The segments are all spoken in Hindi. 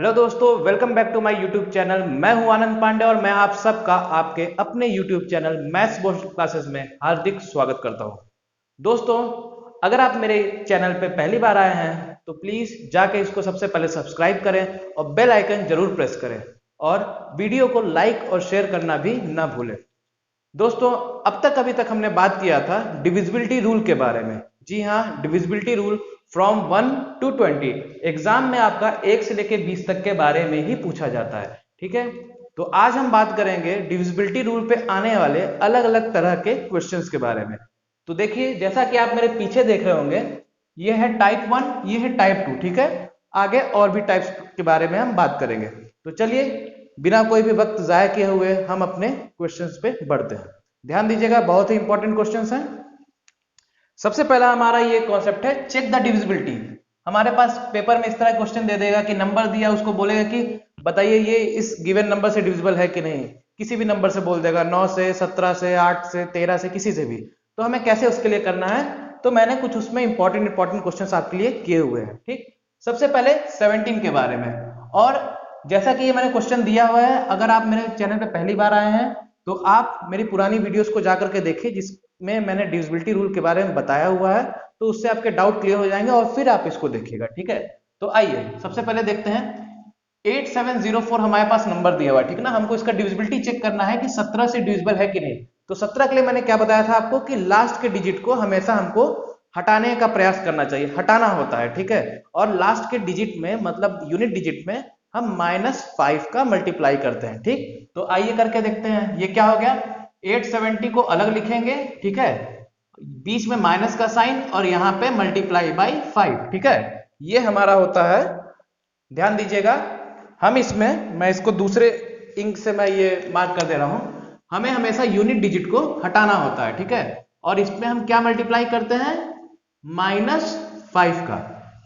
हेलो दोस्तों, welcome back to my YouTube channel. मैं हूं आनंद पांडे और मैं आप सबका आपके अपने YouTube channel maths board classes में हार्दिक स्वागत करता हूं। दोस्तों, अगर आप मेरे चैनल पे पहली बार आए हैं तो प्लीज जाके इसको सबसे पहले सब्सक्राइब करें और बेल आइकन जरूर प्रेस करें और वीडियो को लाइक और शेयर करना भी ना भूलें। दोस्तों, अभी तक हमने बात किया था डिविजिबिलिटी रूल के बारे में। जी हाँ, divisibility rule from 1 to 20 exam में आपका 1 से लेकर 20 तक के बारे में ही पूछा जाता है। ठीक है, तो आज हम बात करेंगे डिविजिबिलिटी रूल पे आने वाले अलग अलग तरह के क्वेश्चंस के बारे में। तो देखिए, जैसा कि आप मेरे पीछे देख रहे होंगे, ये है टाइप 1, ये है टाइप 2। ठीक है, आगे और भी टाइप्स के बारे में हम बात करेंगे। तो चलिए, बिना कोई भी वक्त जाया किए हुए हम अपने क्वेश्चंस पे बढ़ते हैं। ध्यान दीजिएगा, बहुत ही इंपॉर्टेंट क्वेश्चंस हैं। सबसे पहला हमारा ये कॉन्सेप्ट है चेक द डिविजिबिलिटी। हमारे पास पेपर में इस तरह क्वेश्चन दे देगा कि नंबर दिया, उसको बोलेगा कि बताइए ये इस गिवन नंबर से डिविजिबल है कि नहीं। किसी भी नंबर से बोल देगा, 9 से, 17 से, 8 से, 13 से, किसी से भी। तो हमें कैसे उसके लिए करना है, तो मैंने कुछ उसमें इंपॉर्टेंट क्वेश्चन आपके लिए किए हुए हैं। ठीक, सबसे पहले 17 के बारे में। और जैसा कि ये मैंने क्वेश्चन दिया हुआ है, अगर आप मेरे चैनल पे पहली बार आए हैं तो आप मेरी पुरानी वीडियोस को जाकर के देखिए, जिसमें मैंने डिविजिबिलिटी रूल के बारे में बताया हुआ है। तो उससे आपके डाउट क्लियर हो जाएंगे और फिर आप इसको देखिएगा। ठीक है, तो आइए सबसे पहले देखते हैं। 8704 हमारे पास नंबर दिया हुआ है, ठीक ना। हमको इसका डिविजिबिलिटी चेक करना है कि 17 से डिविजिबल है कि नहीं। तो 17 के लिए मैंने क्या बताया था आपको कि लास्ट के डिजिट को हमेशा हमको हटाने का प्रयास करना चाहिए, हटाना होता है। ठीक है, और लास्ट के डिजिट में, मतलब यूनिट डिजिट में, हम -5 का मल्टीप्लाई करते हैं। ठीक, तो आइए करके देखते हैं। ये क्या हो गया, 870 को अलग लिखेंगे, ठीक है, बीच में माइनस का साइन और यहाँ पे मल्टीप्लाई बाई 5। ठीक है, ये हमारा होता है। ध्यान दीजिएगा, हम इसमें, मैं इसको दूसरे इंक से मैं ये मार्क कर दे रहा हूं, हमें हमेशा यूनिट डिजिट को हटाना होता है। ठीक है, और इसमें हम क्या मल्टीप्लाई करते हैं, -5 का।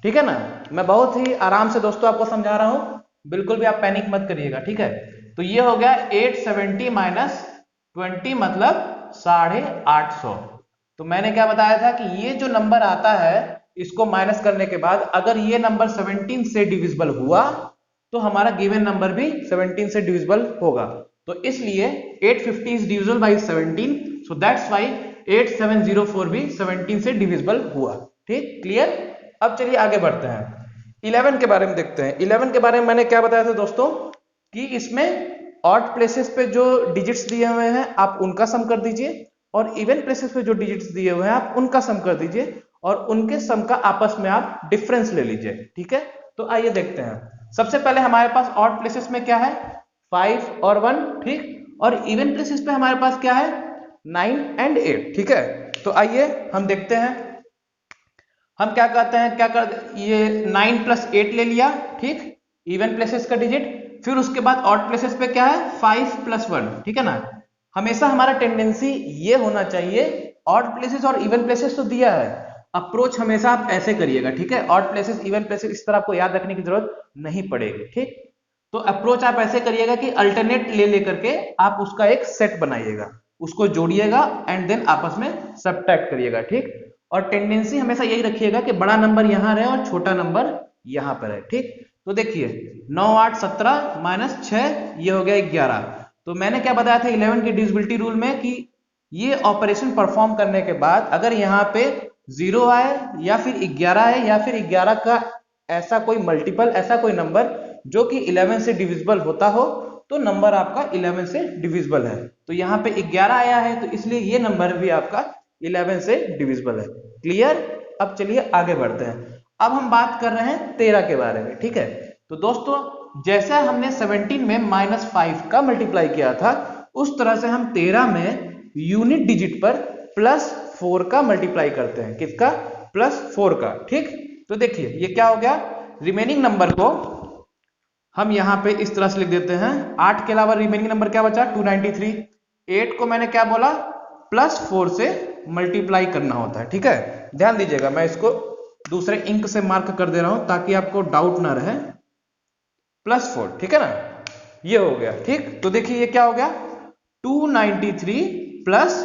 ठीक है ना। मैं बहुत ही आराम से दोस्तों आपको समझा रहा हूं, बिल्कुल भी आप पैनिक मत करिएगा। ठीक है, तो ये हो गया 870 - 20 मतलब 850। तो मैंने क्या बताया था कि ये जो नंबर आता है, इसको माइनस करने के बाद अगर ये नंबर 17 से डिविजिबल हुआ तो हमारा गिवन नंबर भी 17 से डिविजिबल होगा। तो इसलिए 850 is divisible by 17, so that's why 8704 भी 17 से डिविजिबल हुआ। ठीक, क्लियर। अब चलिए आगे बढ़ते हैं, 11 के बारे में देखते हैं। 11 के बारे में मैंने क्या बताया था दोस्तों कि इसमें ऑड प्लेसेस पे जो डिजिट्स दिए हुए हैं आप उनका सम कर दीजिए, और इवन प्लेसेस पे जो डिजिट्स दिए हुए हैं आप उनका सम कर दीजिए, और उनके सम का आपस में आप डिफरेंस ले लीजिए। ठीक है, तो आइए देखते हैं। सबसे पहले हमारे पास ऑड प्लेसेस में क्या है, 5 और 1। ठीक, और इवन प्लेसेस पे हमारे पास क्या है, 9 एंड 8। ठीक है, तो आइए हम देखते हैं। हम क्या कहते हैं, ये 9 + 8 ले लिया। ठीक, इवन प्लेसेस का डिजिट। फिर उसके बाद ऑड प्लेसेस पे क्या है, 5 + 1। ठीक है ना। हमेशा हमारा टेंडेंसी ये होना चाहिए, ऑड प्लेसेस और इवन प्लेसेस तो दिया है, अप्रोच हमेशा आप ऐसे करिएगा। ठीक है, ऑड प्लेसेस इवन प्लेसेस इस तरह आपको याद रखने की जरूरत नहीं पड़ेगी। ठीक, तो अप्रोच आप ऐसे करिएगा कि अल्टरनेट ले लेकर के आप उसका एक सेट बनाइएगा, उसको जोड़िएगा एंड देन आपस में सब्ट्रैक्ट करिएगा। ठीक, और टेंडेंसी हमेशा यही रखिएगा कि बड़ा नंबर यहां रहे और छोटा नंबर यहां पर है। ठीक, तो देखिए 9 8 17 - 6, ये हो गया 11। तो मैंने क्या बताया था 11 की डिविजिबिलिटी रूल में कि ये ऑपरेशन परफॉर्म करने के बाद अगर यहाँ पे 0 आए या फिर 11 आए या फिर 11 का ऐसा कोई मल्टीपल, ऐसा कोई नंबर जो कि 11 से डिविजिबल होता हो, तो नंबर आपका 11 से डिविजिबल है। तो यहाँ पे 11 आया है, तो इसलिए ये नंबर भी आपका 11 से डिविजिबल है। क्लियर। अब चलिए आगे बढ़ते हैं। अब हम बात कर रहे हैं 13 के बारे में। ठीक है, तो दोस्तों जैसा हमने 17 में -5 का मल्टीप्लाई किया था, उस तरह से हम 13 में यूनिट डिजिट पर +4 का मल्टीप्लाई करते हैं। किसका, +4 का। ठीक, तो देखिए ये क्या हो गया, रिमेनिंग नंबर को हम यहां पे इस तरह से लिख देते हैं। 8 के अलावा रिमेनिंग नंबर क्या बचा, 293। 8 को मैंने क्या बोला, +4 से मल्टीप्लाई करना होता है। ठीक है, ध्यान दीजिएगा, मैं इसको दूसरे इंक से मार्क कर दे रहा हूं ताकि आपको डाउट ना रहे। +4, ठीक है ना, ये हो गया। ठीक, तो देखिए ये क्या हो गया, 293 +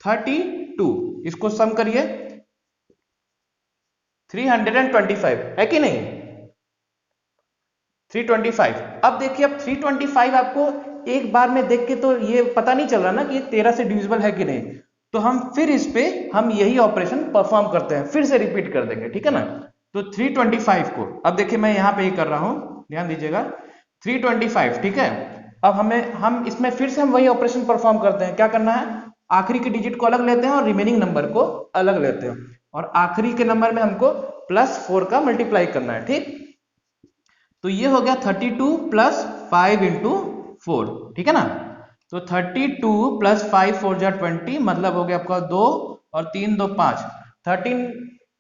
32, इसको सम करिए, 325 है कि नहीं। 325। अब देखिए, अब 325 आपको एक बार में देख के तो ये पता नहीं चल रहा ना कि ये 13 से डिविजिबल है कि नहीं, तो हम फिर इस पे हम यही ऑपरेशन परफॉर्म करते हैं, फिर से रिपीट कर देंगे, ठीक है ना। तो 325 को अब देखिए मैं यहाँ पे ही कर रहा हूं, ध्यान दीजिएगा, 325, ठीक है। अब हम इसमें फिर से हम वही ऑपरेशन परफॉर्म करते हैं। क्या करना है, आखिरी के डिजिट को अलग लेते हैं और रिमेनिंग नंबर को अलग लेते हैं, और आखिरी के नंबर में हमको +4 का मल्टीप्लाई करना है, ठीक। तो ये हो गया 32 + 5 × 4, ठीक है ना। तो 32 + 5 4 जा 20, मतलब हो गया आपका 2 और 3 2 5। 13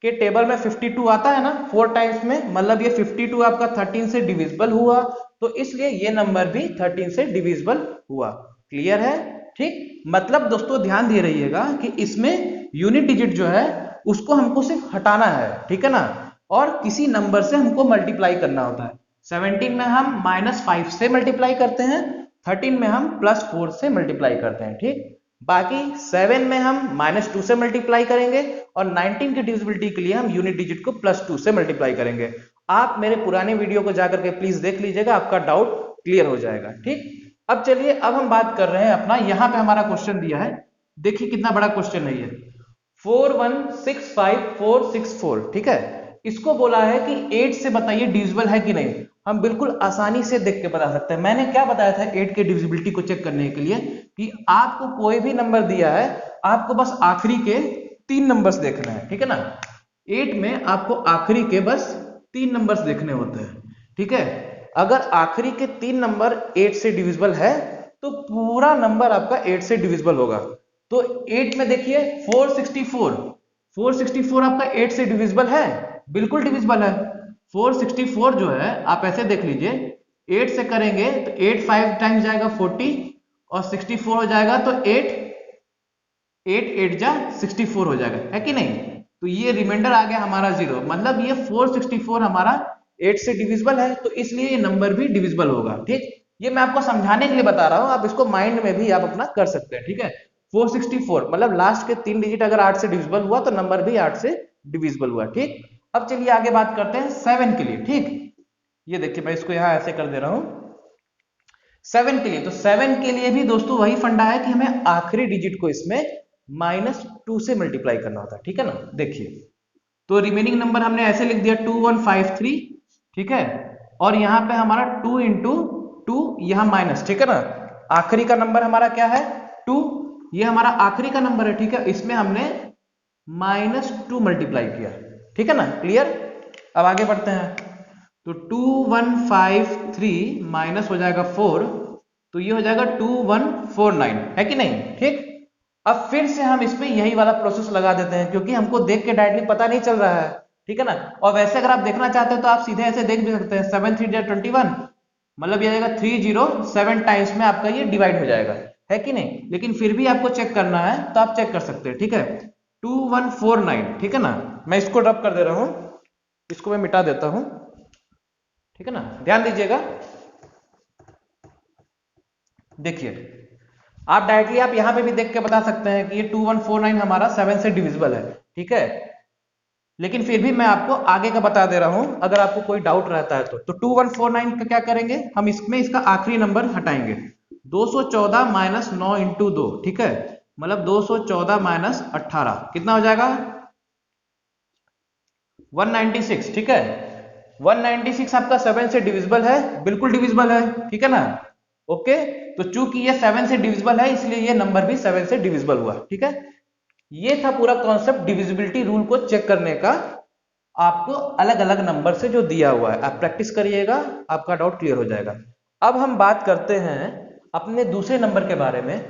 के टेबल में 52 आता है ना 4 टाइम्स में, मतलब ये 52 आपका 13 से डिविजिबल हुआ, तो इसलिए ये नंबर भी 13 से डिविजिबल हुआ। क्लियर है, ठीक। मतलब दोस्तों ध्यान दे रहिएगा कि इसमें यूनिट डिजिट जो है उसको हमको सिर्फ हटाना है, ठीक है ना, और किसी नंबर से हमको मल्टीप्लाई करना होता है। 17 में हम -5 से मल्टीप्लाई करते हैं, 13 में हम +4 से मल्टीप्लाई करते हैं, ठीक। बाकी 7 में हम -2 से मल्टीप्लाई करेंगे, और 19 की डिविजिबिलिटी के लिए हम यूनिट डिजिट को +2 से मल्टीप्लाई करेंगे। आप मेरे पुराने वीडियो को जाकर के प्लीज देख लीजिएगा, आपका डाउट क्लियर हो जाएगा, ठीक। अब चलिए, अब हम बात कर रहे हैं अपना, यहां पे हमारा क्वेश्चन दिया है, देखिए कितना बड़ा क्वेश्चन है ये, 4165464, ठीक है। इसको बोला है कि 8 से बताइए डिविजिबल है कि नहीं। हम बिल्कुल आसानी से देख के बता सकते हैं। मैंने क्या बताया था 8 के डिविजिबिलिटी को चेक करने के लिए, कि आपको कोई भी नंबर दिया है, आपको बस आखिरी के 3 नंबर्स देखने हैं, ठीक है ना। 8 में आपको आखिरी के बस 3 नंबर्स देखने होते हैं, ठीक है। अगर आखिरी के 3 नंबर 8 से डिविजिबल है तो पूरा नंबर आपका 8 से डिविजिबल होगा। तो 8 में देखिए 464 आपका 8 से डिविजिबल है, बिल्कुल डिविजिबल है। 464 जो है आप ऐसे देख लीजिए, 8 से करेंगे तो 8 5 टाइम्स जाएगा 40, और 64 हो जाएगा तो 8 8 जा 64 हो जाएगा, है कि नहीं। तो ये रिमाइंडर आ गया हमारा 0, मतलब ये 464 हमारा 8 से डिविजिबल है, तो इसलिए ये नंबर भी डिविजिबल होगा, ठीक। ये मैं आपको समझाने के लिए बता रहा हूं, आप इसको माइंड में भी आप अपना कर सकते हैं, ठीक है। 464 मतलब लास्ट के 3 डिजिट अगर 8 से डिविजिबल हुआ तो नंबर भी 8 से डिविजिबल हुआ, ठीक। अब चलिए आगे बात करते हैं 7 के लिए, ठीक। ये देखिए मैं इसको यहां ऐसे कर दे रहा हूं 7 के लिए। तो 7 के लिए भी दोस्तों वही फंडा है कि हमें आखिरी डिजिट को इसमें -2 से मल्टीप्लाई करना होता है, ठीक है ना। देखिए, तो रिमेनिंग नंबर हमने ऐसे लिख दिया 2153, ठीक है, और यहां पे हमारा 2 × 2 यहां माइनस, ठीक है ना। आखिरी का नंबर हमारा क्या है 2, ये हमारा आखिरी का नंबर है, ठीक है। इसमें हमने -2 मल्टीप्लाई किया, ठीक है ना। क्लियर। अब आगे बढ़ते हैं, तो 2153 माइनस हो जाएगा 4, तो ये हो जाएगा 2149, है कि नहीं, ठीक। अब फिर से हम इसमें यही वाला प्रोसेस लगा देते हैं, क्योंकि हमको देख के डायरेक्टली पता नहीं चल रहा है, ठीक है ना। और वैसे अगर आप देखना चाहते हो तो आप सीधे ऐसे देख भी सकते हैं, 7 3 21, मतलब ये आएगा 307 टाइम्स में आपका ये डिवाइड हो जाएगा, है कि नहीं। लेकिन फिर भी आपको चेक करना है तो आप चेक कर सकते हैं, ठीक है। 2149, ठीक है ना। मैं इसको ड्रॉप कर दे रहा हूं, इसको मैं मिटा देता हूं, ठीक है ना। ध्यान दीजिएगा, देखिए आप डायरेक्टली आप यहां पे भी देख के बता सकते हैं कि ये 2149 हमारा 7 से डिविजिबल है, ठीक है। लेकिन फिर भी मैं आपको आगे का बता दे रहा हूं, अगर आपको कोई डाउट रहता है तो 2149 का क्या करेंगे हम, इसमें इसका आखिरी नंबर हटाएंगे, 214 - 9 × 2, ठीक है, मतलब 214 - 18 कितना हो जाएगा 196, ठीक है। 196 आपका 7 से डिविजिबल है, बिल्कुल डिविजिबल है, ठीक है ना। ओके, तो चूंकि ये 7 से डिविजिबल है इसलिए ये नंबर भी 7 से डिविजिबल हुआ, ठीक है। ये था पूरा कॉन्सेप्ट डिविजिबिलिटी रूल को चेक करने का, आपको अलग अलग नंबर से जो दिया हुआ है, आप प्रैक्टिस करिएगा, आपका डाउट क्लियर हो जाएगा। अब हम बात करते हैं अपने दूसरे नंबर के बारे में,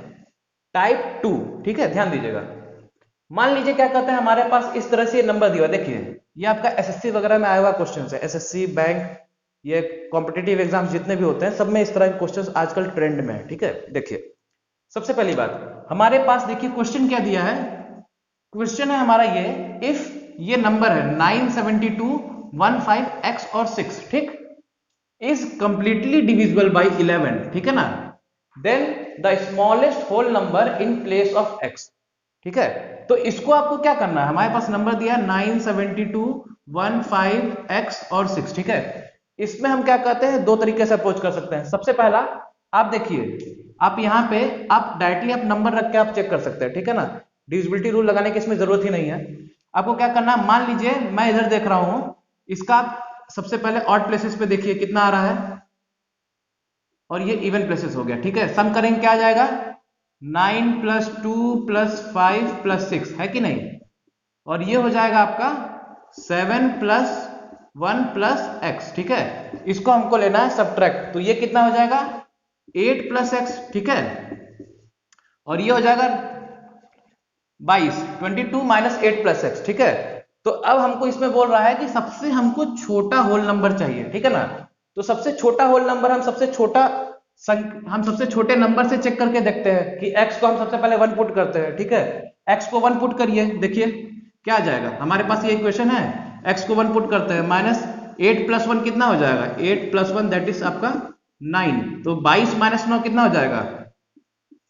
टाइप 2, ठीक है। ध्यान दीजिएगा, मान लीजिए क्या कहते हैं हमारे पास इस तरह से नंबर दिया, देखिए ये आपका एसएससी वगैरह में आया हुआ क्वेश्चन है, एसएससी बैंक, ये कॉम्पिटिटिव एग्जाम्स जितने भी होते हैं सब में इस तरह के क्वेश्चंस आजकल ट्रेंड में है, ठीक है। देखिए सबसे पहली बात हमारे पास, देखिए क्वेश्चन क्या दिया है, क्वेश्चन है हमारा ये, इफ ये नंबर है 972 15 x और 6, ठीक, इज कंप्लीटली डिविजिबल बाय 11, ठीक है ना, then the smallest whole number in place of x, ठीक है। तो इसको आपको क्या करना है, हमारे पास नंबर दिया 972 15 x और 6, ठीक है। इसमें हम क्या कहते हैं, दो तरीके से अप्रोच कर सकते हैं। सबसे पहला आप देखिए, आप यहाँ पे आप डायरेक्टली आप नंबर रख के आप चेक कर सकते हैं, ठीक है ना, डिविजिबिलिटी रूल लगाने की इसमें जरूरत ही नहीं है। आपको क्या करना है, मान लीजिए मैं इधर देख रहा हूं, इसका सबसे पहले ऑड प्लेसेस पे देखिए कितना आ रहा है, और ये इवन प्लेसेस हो गया, ठीक है। सम करेंगे क्या आ जाएगा, 9 + 2 + 5 + 6 है कि नहीं, और ये हो जाएगा आपका 7 + 1 + x, ठीक है। इसको हमको लेना है सब्ट्रैक्ट, तो ये कितना हो जाएगा 8 + x, ठीक है, और ये हो जाएगा 22, 22 - 8 + x, ठीक है। तो अब हमको इसमें बोल रहा है कि सबसे हमको छोटा होल नंबर चाहिए, ठीक है ना। तो सबसे छोटा होल नंबर हम सबसे छोटे नंबर से चेक करके देखते हैं कि x को हम सबसे पहले 1 पुट करते हैं, ठीक है। x को 1 पुट करिए, देखिए क्या आ जाएगा, हमारे पास ये इक्वेशन है, x को 1 पुट करते हैं, -8 + 1 कितना हो जाएगा, 8 + 1 दैट इज आपका 9, तो 22 - 9 कितना हो जाएगा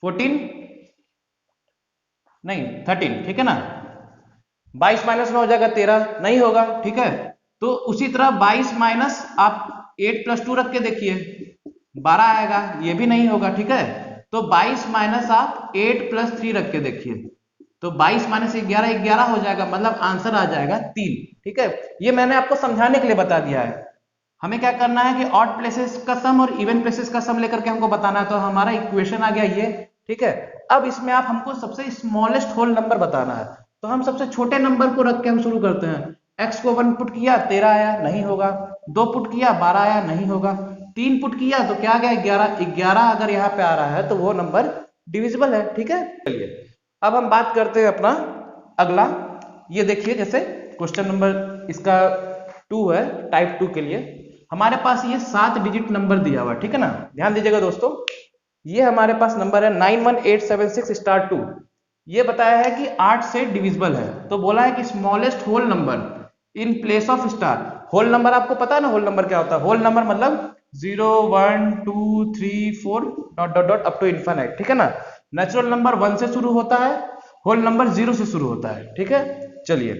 14, नहीं 13, ठीक है ना। 22 - 9 हो जाएगा 13, नहीं होगा, ठीक है। तो उसी तरह 22 माइनस आप 8 + 2 रख के देखिए 12 आएगा, ये भी नहीं होगा, ठीक है। तो 22 माइनस आप 8 + 3 रख के देखिए, तो 22 - 11 11 हो जाएगा, मतलब आंसर आ जाएगा 3, ठीक है। ये मैंने आपको समझाने के लिए बता दिया है। हमें क्या करना है कि ऑड प्लेसेस का सम और इवन प्लेसेस का सम लेकर के हमको बताना है, तो हमारा इक्वेशन आ गया ये, ठीक है। अब इसमें आप हमको सबसे स्मॉलेस्ट होल नंबर बताना है, तो हम सबसे छोटे नंबर को रख के हम शुरू करते हैं। x को 1 पुट किया 13 आया, नहीं होगा। 2 पुट किया 12 आया, नहीं होगा। 3 पुट किया तो क्या आ गया 11, 11 अगर यहाँ पे आ रहा है तो वो नंबर डिविजिबल है, ठीक है। चलिए अब हम बात करते हैं अपना अगला, ये देखिए जैसे क्वेश्चन नंबर इसका 2 है, टाइप 2 के लिए हमारे पास ये 7 डिजिट नंबर दिया हुआ, ठीक है ना। ध्यान दीजिएगा दोस्तों, ये हमारे पास नंबर है 91876*2, ये बताया है कि 8 से डिविजिबल है, तो बोला है कि smallest whole number in place of star. Whole number आपको पता है ना, होल नंबर क्या होता है, होल नंबर मतलब 0 1 2 3 4 dot dot dot up to infinite, ठीक है ना। नेचुरल नंबर 1 से शुरू होता है, होल नंबर 0 से शुरू होता है, ठीक है। चलिए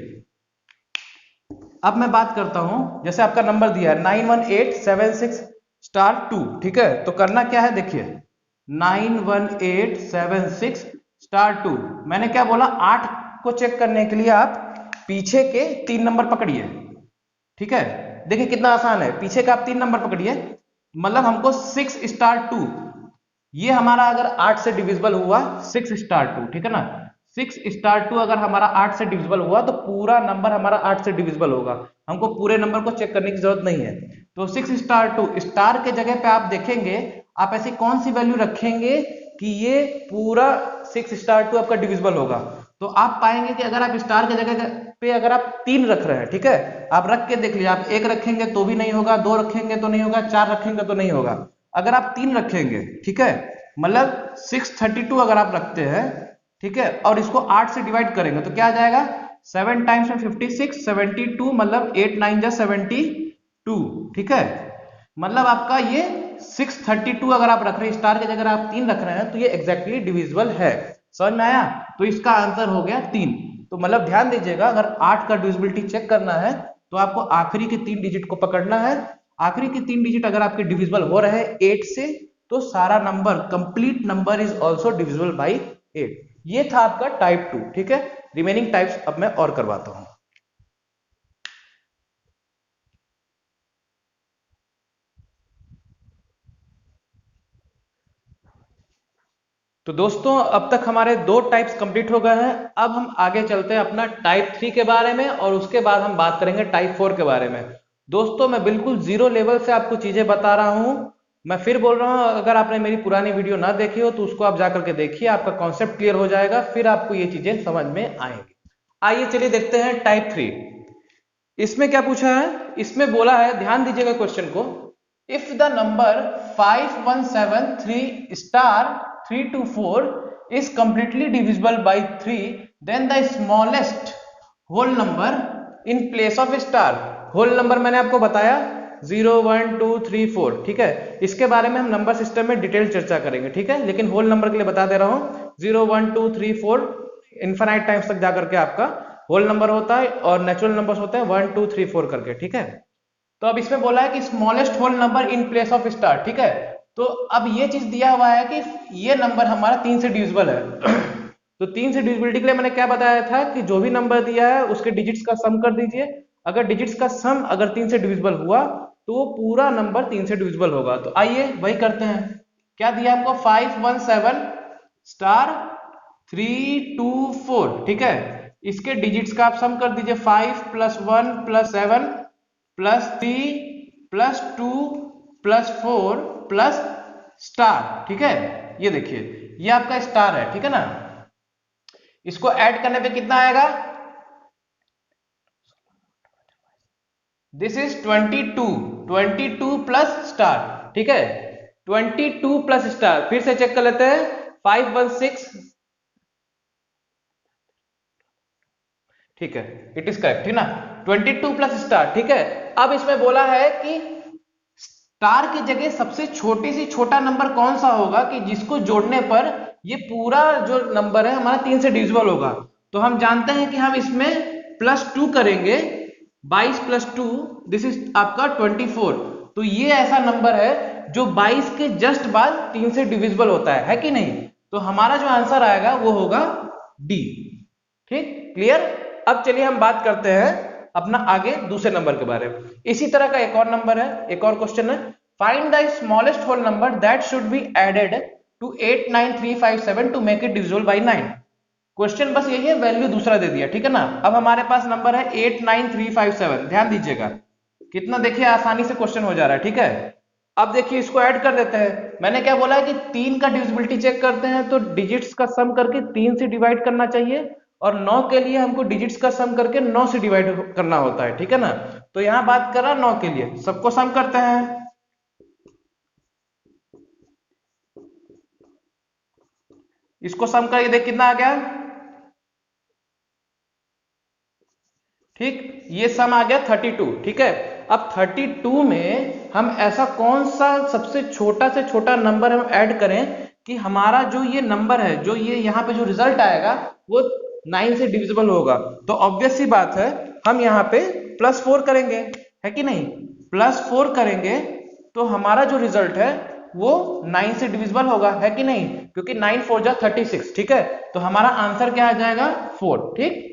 अब मैं बात करता हूं, जैसे आपका नंबर दिया है 91876*2, ठीक है। तो करना क्या है, देखिए 91876*2, मैंने क्या बोला, 8 को चेक करने के लिए आप पीछे के 3 नंबर पकड़िए, ठीक है। देखिए कितना आसान है, पीछे का आप 3 नंबर पकड़िए, मतलब हमको 6*2, ये हमारा अगर 8 से डिविजिबल हुआ 6*2, ठीक है ना। 6*2 अगर हमारा 8 से डिविजिबल हुआ तो पूरा नंबर हमारा 8 से डिविजिबल होगा, हमको पूरे नंबर को चेक करने की जरूरत नहीं है। तो 6*2 स्टार के जगह पे आप देखेंगे, आप ऐसी कौन सी वैल्यू रखेंगे कि ये पूरा 6*2 आपका डिविजिबल होगा, तो आप पाएंगे कि अगर आप स्टार के जगह पे अगर आप 3 रख रहे हैं, ठीक है, आप रख के देख लीजिए, आप 1 रखेंगे तो भी नहीं होगा, 2 रखेंगे तो नहीं होगा, 4 रखेंगे तो नहीं होगा। अगर आप 3 रखेंगे, ठीक है, मतलब 632 अगर आप रखते हैं, ठीक है, और इसको 8 से डिवाइड करेंगे तो क्या आ जाएगा, 7 टाइम्स में 56, 72, मतलब 8 9 जा 72, ठीक है। मतलब आपका ये 632 अगर आप रख रहे हैं, स्टार के जगह आप 3 रख रहे हैं, तो ये एग्जैक्टली डिविजिबल है। समझ में आया, तो इसका आंसर हो गया 3। तो मतलब ध्यान दीजिएगा, अगर 8 का डिविजिबिलिटी चेक करना है तो आपको आखिरी के 3 डिजिट को पकड़ना है। आखिरी के 3 डिजिट अगर आपके डिविजिबल हो रहे हैं 8 से, तो सारा number complete number is also divisible by 8। ये था आपका टाइप 2, ठीक है। रिमेनिंग टाइप्स अब मैं और करवाता हूं। तो दोस्तों अब तक हमारे 2 टाइप्स कंप्लीट हो गए हैं, अब हम आगे चलते हैं अपना टाइप 3 के बारे में, और उसके बाद हम बात करेंगे टाइप 4 के बारे में। दोस्तों मैं बिल्कुल जीरो लेवल से आपको चीजें बता रहा हूं, मैं फिर बोल रहा हूं, अगर आपने मेरी पुरानी वीडियो ना देखी हो तो उसको आप जाकर के देखिए, आपका कॉन्सेप्ट क्लियर हो जाएगा, फिर आपको ये चीजें समझ में आएंगी। आइए चलिए देखते हैं टाइप 3। इसमें क्या पूछा है, इसमें बोला है, ध्यान दीजिएगा क्वेश्चन को, if the number 5173*324 is completely divisible by 3, then the smallest whole number in place of star। Whole number मैंने आपको बताया 0 1 2 3 4, ठीक है। इसके बारे में हम नंबर सिस्टम में डिटेल चर्चा करेंगे, ठीक है, लेकिन होल नंबर के लिए बता दे रहा हूं 0 1 2 3 4 इनफाइनाइट टाइम्स तक जाकर के आपका होल नंबर होता है, और नेचुरल नंबर्स होते हैं 1 2 3 4 करके, ठीक है। तो तो अब इसमें बोला है कि smallest whole number in place of star, ठीक है। तो अब ये चीज दिया हुआ है कि ये नंबर हमारा 3 से डिविजिबल है। तो 3 से डिविजिबिलिटी के लिए मैंने क्या बताया था कि जो भी नंबर दिया है उसके डिजिट्स का सम कर दीजिए। अगर डिजिट्स का सम अगर 3 से डिविजिबल हुआ तो पूरा नंबर 3 से डिविजिबल होगा। तो आइए वही करते हैं। क्या दिया आपको 517 स्टार 324, ठीक है। इसके डिजिट्स का आप सम कर दीजिए 5 + 1 + 7 + 3 + 2 + 4 + स्टार, ठीक है। ये देखिए ये आपका स्टार है, ठीक है ना। इसको ऐड करने पे कितना आएगा? दिस इज 22 प्लस स्टार, ठीक है। 22 प्लस स्टार, फिर से चेक कर लेते हैं। 516, ठीक है, इट इज करेक्ट, ठीक ना। 22 प्लस स्टार, ठीक है। अब इसमें बोला है कि स्टार की जगह सबसे छोटी सी छोटा नंबर कौन सा होगा कि जिसको जोड़ने पर ये पूरा जो नंबर है हमारा 3 से डिविजिबल होगा। तो हम जानते हैं कि हम इसमें +2 करेंगे। 22 + 2 दिस इज आपका 24। तो ये ऐसा नंबर है जो 22 के जस्ट बाद 3 से डिविजिबल होता है कि नहीं। तो हमारा जो आंसर आएगा वो होगा डी, ठीक, क्लियर। अब चलिए हम बात करते हैं अपना आगे दूसरे नंबर के बारे में। इसी तरह का एक और नंबर है, एक और क्वेश्चन है। Find the smallest whole number that should be added to 89357 to make it divisible by 9। Question बस यही है, वैल्यू दूसरा दे दिया, ठीक है ना। अब हमारे पास नंबर है 89357, ध्यान दीजिएगा कितना, देखिए आसानी से क्वेश्चन हो जा रहा है, ठीक है। अब देखिए इसको ऐड कर देते हैं। मैंने क्या बोला है कि 3 का डिविजिबिलिटी चेक करते हैं तो डिजिट्स का सम करके 3 से डिवाइड करना चाहिए, और 9 के लिए हमको डिजिट्स का सम करके 9 से डिवाइड करना होता है, ठीक है ना। तो यहां बात कर रहा 9 के लिए, सबको सम करते हैं। इसको सम करके देख कितना आ गया, ठीक, ये सम आ गया 32, ठीक है। अब 32 में हम ऐसा कौन सा सबसे छोटा से छोटा नंबर हम ऐड करें कि हमारा जो ये नंबर है, जो ये यहाँ पे जो रिजल्ट आएगा वो 9 से डिविजिबल होगा। तो ऑब्वियस सी बात है हम यहाँ पे +4 करेंगे, है कि नहीं। +4 करेंगे तो हमारा जो रिजल्ट है वो 9 से डिविजिबल होगा, है कि नहीं, क्योंकि 9 4 जा 36, ठीक है। तो हमारा आंसर क्या आ जाएगा 4, ठीक।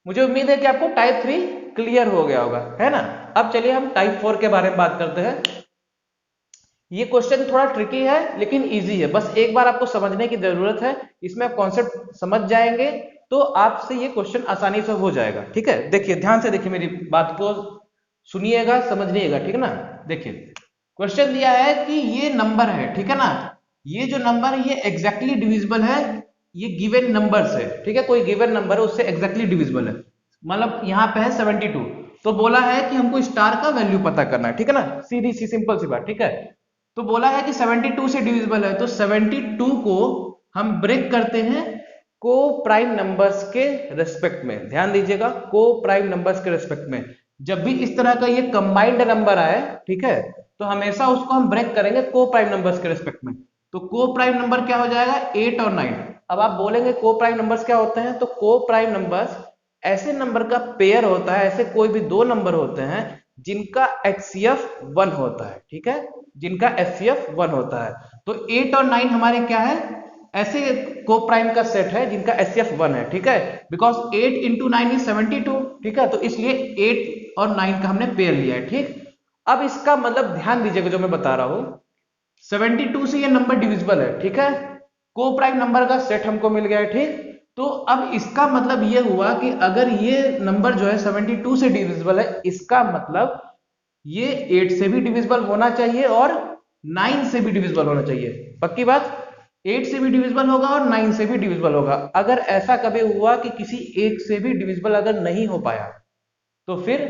मुझे उम्मीद है कि आपको टाइप 3 क्लियर हो गया होगा, है ना। अब चलिए हम टाइप 4 के बारे में बात करते हैं। ये क्वेश्चन थोड़ा ट्रिकी है लेकिन इजी है, बस एक बार आपको समझने की जरूरत है। इसमें आप कॉन्सेप्ट समझ जाएंगे तो आपसे ये क्वेश्चन आसानी से हो जाएगा, ठीक है। देखिए ध्यान से देखिए, मेरी बात को सुनिएगा, समझिएगा, ठीक है ना। देखिए क्वेश्चन दिया है कि ये नंबर है, ठीक है ना। ये जो नंबर है ये एग्जैक्टली डिविजिबल है, ये गिवन नंबर से, ठीक है। कोई गिवन नंबर है उससे एग्जैक्टली डिविजिबल है, मतलब यहाँ पे है 72। तो बोला है कि हमको स्टार का वैल्यू पता करना है, ठीक है ना। सीधी सी सिंपल सी बात, ठीक है। तो बोला है कि 72 से डिविजिबल है, तो 72 को हम ब्रेक करते हैं को प्राइम नंबर्स के रेस्पेक्ट में। ध्यान दीजिएगा, को प्राइम नंबर्स के रेस्पेक्ट में जब भी इस तरह का ये कंबाइंड नंबर आए, ठीक है, तो हमेशा उसको हम ब्रेक करेंगे को प्राइम नंबर्स के रेस्पेक्ट में। तो को प्राइम नंबर क्या हो जाएगा 8 और 9। अब आप बोलेंगे को प्राइम नंबर्स क्या होते हैं, तो को प्राइम नंबर्स ऐसे नंबर का पेयर होता है, ऐसे कोई भी दो नंबर होते हैं जिनका HCF 1 होता है, ठीक है, जिनका HCF 1 होता है। तो 8 और 9 हमारे क्या है, ऐसे को प्राइम का सेट है जिनका HCF 1 है, ठीक है। बिकॉज 8 × 9 = 72, ठीक है। तो इसलिए 8 और 9 का हमने पेयर लिया है, ठीक। अब इसका मतलब ध्यान दीजिएगा जो मैं बता रहा हूं, 72 से ये नंबर डिविजिबल है, ठीक है। को प्राइम नंबर का सेट हमको मिल गया है, ठीक। तो अब इसका मतलब ये हुआ कि अगर ये नंबर जो है 72 से डिविजिबल है, इसका मतलब ये 8 से भी डिविजिबल होना चाहिए और 9 से भी डिविजिबल होना चाहिए। पक्की बात, 8 से भी डिविजिबल होगा और 9 से भी डिविजिबल होगा। अगर ऐसा कभी हुआ कि किसी एक से भी डिविजिबल अगर नहीं हो पाया तो फिर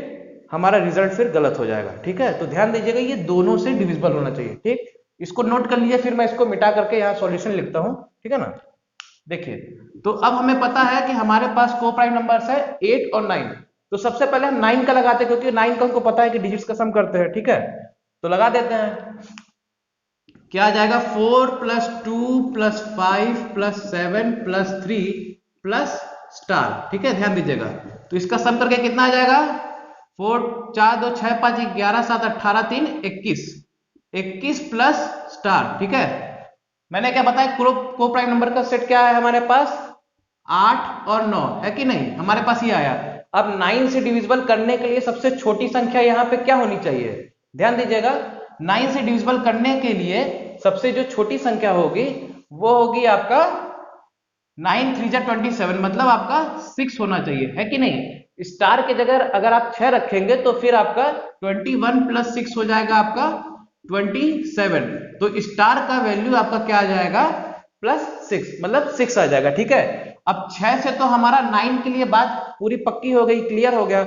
हमारा रिजल्ट फिर गलत हो जाएगा, ठीक है। तो ध्यान दीजिएगा ये दोनों से डिविजिबल होना चाहिए, ठीक। इसको नोट कर लीजिए, फिर मैं इसको मिटा करके यहाँ सॉल्यूशन लिखता हूँ, ठीक है ना। देखिए तो अब हमें पता है कि हमारे पास को प्राइम नंबर्स है 8 और 9। तो सबसे पहले हम 9 का लगाते हैं क्योंकि 9 का हमको पता है कि डिजिट्स का सम करते हैं, ठीक है। तो लगा देते हैं, क्या आ जाएगा 4 + 2 + 5 + 7 + 3 + स्टार, ठीक है। ध्यान दीजिएगा, तो इसका सम करके कितना आ जाएगा 4 4 2 6 5 11 7 18 3 21 21 प्लस स्टार। ठीक है, मैंने क्या बताया, को प्राइम नंबर का सेट क्या है हमारे पास, 8 और 9 है कि नहीं, हमारे पास ये आया। अब 9 से डिविजिबल करने के लिए सबसे छोटी संख्या यहाँ पे क्या होनी चाहिए, ध्यान दीजिएगा। 9 से डिविजिबल करने के लिए सबसे जो छोटी संख्या होगी वो होगी आपका 9 3 जा 27, मतलब आपका 6 होना चाहिए, है कि नहीं। स्टार के जगह अगर आप 6 रखेंगे तो फिर आपका 21 प्लस 6 हो जाएगा आपका 27। तो स्टार का वैल्यू आपका क्या आ जाएगा, +6, मतलब 6 आ जाएगा। ठीक है, अब 6 से तो हमारा 9 के लिए बात पूरी पक्की हो गई, क्लियर हो गया।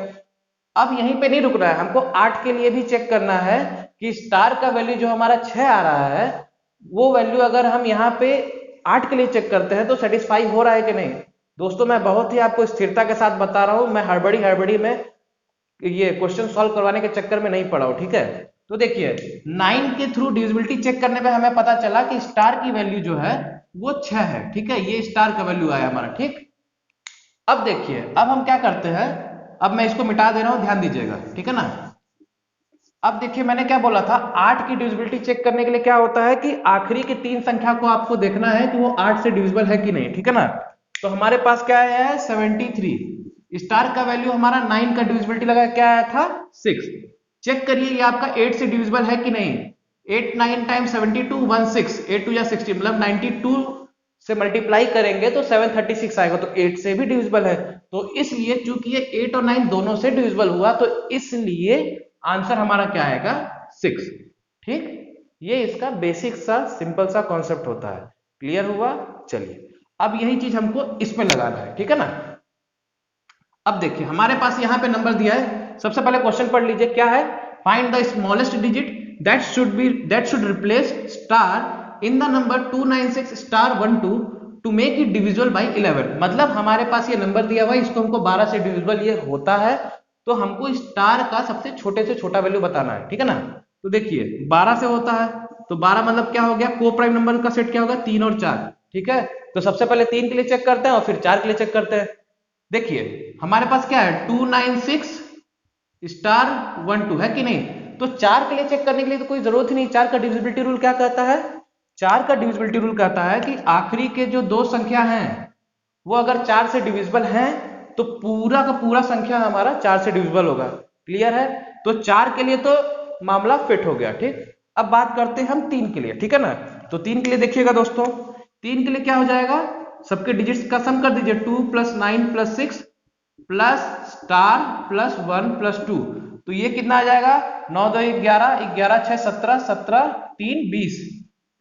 अब यहीं पे नहीं रुकना है, हमको 8 के लिए भी चेक करना है कि स्टार का वैल्यू जो हमारा 6 आ रहा है वो वैल्यू अगर हम यहाँ पे 8 के लिए चेक करते हैं तो सेटिस्फाई हो रहा है कि नहीं। दोस्तों मैं बहुत ही आपको स्थिरता के साथ बता रहा हूं, मैं हड़बड़ी में ये क्वेश्चन सॉल्व करवाने के चक्कर में नहीं पड़ा हूं। ठीक है, तो देखिए 9 के थ्रू डिविजिबिलिटी चेक करने पे हमें पता चला कि स्टार की वैल्यू जो है वो 6 है। ठीक है, ये स्टार का वैल्यू आया हमारा। ठीक, अब देखिए अब हम क्या करते हैं, अब मैं इसको मिटा दे रहा हूं, ध्यान दीजिएगा, ठीक है ना। अब देखिए मैंने क्या बोला था, 8 की डिविजिबिलिटी चेक करने के लिए क्या होता है कि आखिरी की 3 संख्या को आपको देखना है कि वो 8 से डिविजिबल है कि नहीं, ठीक है ना। तो हमारे पास क्या आया है 73, स्टार का वैल्यू हमारा 9 का डिविजिबिलिटी लगा क्या आया था 6। चेक करिए ये आपका 8 से डिविजिबल है कि नहीं। 8 9 टाइम्स 72 16, 8 2 या 60, मतलब 92 से मल्टीप्लाई करेंगे तो 736 आएगा, तो 8 से भी डिविजिबल है। तो इसलिए चूंकि ये 8 और 9 दोनों से डिविजिबल हुआ तो इसलिए आंसर हमारा क्या आएगा 6। ठीक, ये इसका बेसिक सा सिंपल सा कॉन्सेप्ट होता है। क्लियर हुआ, चलिए अब यही चीज हमको इसमें लगाना है, ठीक है ना। अब देखिए हमारे पास यहाँ पे नंबर दिया है, सबसे पहले क्वेश्चन पढ़ लीजिए क्या है, find the smallest digit that should replace star in the number 296 star 12 to make it divisible by 11। मतलब हमारे पास ये नंबर दिया हुआ है, इसको हमको 12 से डिविजिबल ये होता है, तो हमको स्टार का सबसे छोटे से छोटा वैल्यू बताना है, ठीक है ना। तो देखिए 12 से होता है, तो 12 मतलब क्या हो गया, को प्राइम नंबर का सेट क्या होगा 3 और 4। ठीक है, तो सबसे पहले 3 के लिए चेक करते हैं और फिर 4 के लिए चेक करते हैं। देखिए हमारे पास क्या है 296 स्टार 12 है कि नहीं। तो 4 के लिए चेक करने के लिए तो कोई जरूरत ही नहीं, 4 का डिविजिबिलिटी रूल क्या कहता है, 4 का डिविजिबिलिटी रूल कहता है कि आखिरी के जो दो संख्या हैं वो अगर 4 से डिविजिबल हैं तो पूरा का पूरा संख्या हमारा 4 से डिविजिबल होगा। क्लियर है, तो 4 के लिए तो मामला फिट हो गया। ठीक, अब बात करते हैं हम 3 के लिए, ठीक है ना। तो 3 के लिए देखिएगा दोस्तों, 3 के लिए क्या हो जाएगा, सबके डिजिट्स का सम कर दीजिए, 2 + 9 + 6 प्लस स्टार प्लस 1 + 2, तो ये कितना आ जाएगा 9 2 11, 11 6 17, 17 3 20,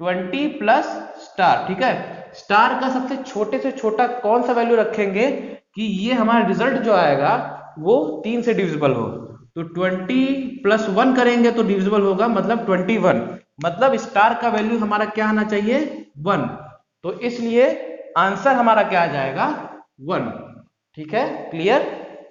20 प्लस स्टार। ठीक है, स्टार का सबसे छोटे से छोटा कौन सा वैल्यू रखेंगे कि ये हमारा रिजल्ट जो आएगा वो 3 से डिविजिबल हो। तो 20 + 1 करेंगे तो डिविजिबल होगा, मतलब 21, मतलब स्टार का वैल्यू हमारा क्या आना चाहिए 1। तो इसलिए आंसर हमारा क्या आ जाएगा 1। ठीक है, क्लियर।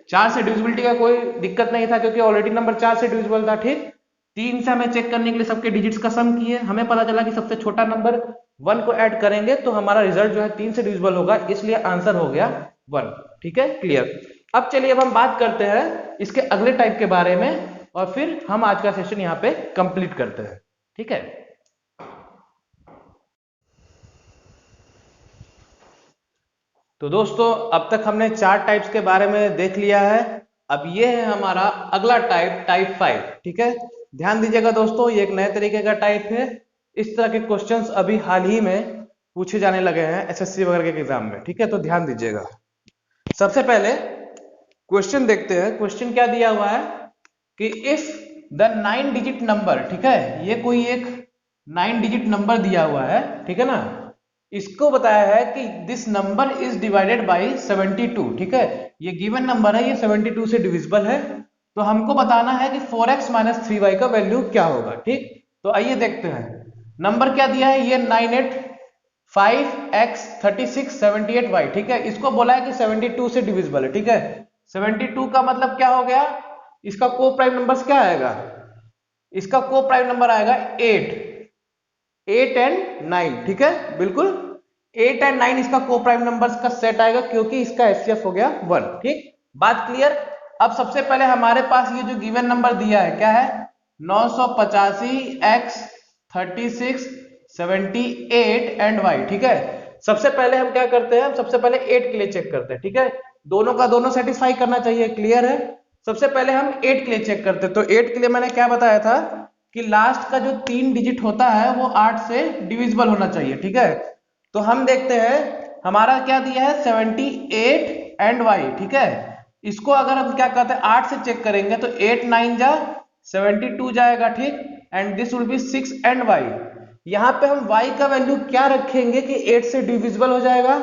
4 से डिविजिबिलिटी का कोई दिक्कत नहीं था क्योंकि ऑलरेडी नंबर 4 से डिविजिबल था। ठीक, 3 से हमें चेक करने के लिए सबके डिजिट्स का सम किए, हमें पता चला कि सबसे छोटा नंबर 1 को ऐड करेंगे तो हमारा रिजल्ट जो है 3 से डिविजिबल होगा, इसलिए आंसर हो गया 1। ठीक है, क्लियर। अब चलिए अब हम बात करते हैं इसके अगले टाइप के बारे में और फिर हम आज का सेशन यहाँ पे कंप्लीट करते हैं। ठीक है, तो दोस्तों अब तक हमने 4 टाइप्स के बारे में देख लिया है। अब ये है हमारा अगला टाइप, टाइप 5। ठीक है, ध्यान दीजिएगा दोस्तों, ये एक नए तरीके का टाइप है। इस तरह के क्वेश्चंस अभी हाल ही में पूछे जाने लगे हैं एसएससी वगैरह के एग्जाम में। ठीक है, तो ध्यान दीजिएगा। सबसे पहले क्वेश्चन देखते हैं, क्वेश्चन क्या दिया हुआ है कि इफ द 9 डिजिट नंबर, ठीक है, ये कोई एक 9 डिजिट नंबर दिया हुआ है, ठीक है ना। इसको बताया है कि this number is divided by 72। ठीक है, ये गिवन नंबर है, ये 72 से डिविजिबल है, तो हमको बताना है कि 4x - 3y का वैल्यू क्या होगा। ठीक, तो आइए देखते हैं। नंबर क्या दिया है, ये 985x 36 78y। ठीक है, इसको बोला है कि 72 से डिविजिबल है। ठीक है, 72 का मतलब क्या हो गया, इसका को प्राइम नंबर्स क्या आएगा, इसका को प्राइम नंबर आएगा 8 एंड 9। ठीक है, बिल्कुल 8 एंड 9 इसका को प्राइम नंबर्स का सेट आएगा क्योंकि इसका एचसीएफ हो गया 1। ठीक, बात क्लियर। अब सबसे पहले हमारे पास ये जो गिवन नंबर दिया है क्या है, 985 x 36 78 एंड y, ठीक है। सबसे पहले हम क्या करते हैं, हम सबसे पहले 8 के लिए चेक करते हैं, ठीक है। दोनों का दोनों सेटिस्फाई करना चाहिए, क्लियर है। सबसे पहले हम 8 के लिए चेक करते हैं। तो 8 के लिए मैंने क्या बताया था कि लास्ट का जो 3 डिजिट होता है वो 8 से डिविजिबल होना चाहिए, ठीक है। तो हम देखते हैं हमारा क्या दिया है 78 एंड y, ठीक है। इसको अगर हम क्या कहते हैं 8 से चेक करेंगे तो 8 9 जा 72 जाएगा, ठीक। And this will be 6 and y। यहाँ पे हम y का वैल्यू क्या रखेंगे कि 8 से डिविजिबल हो जाएगा।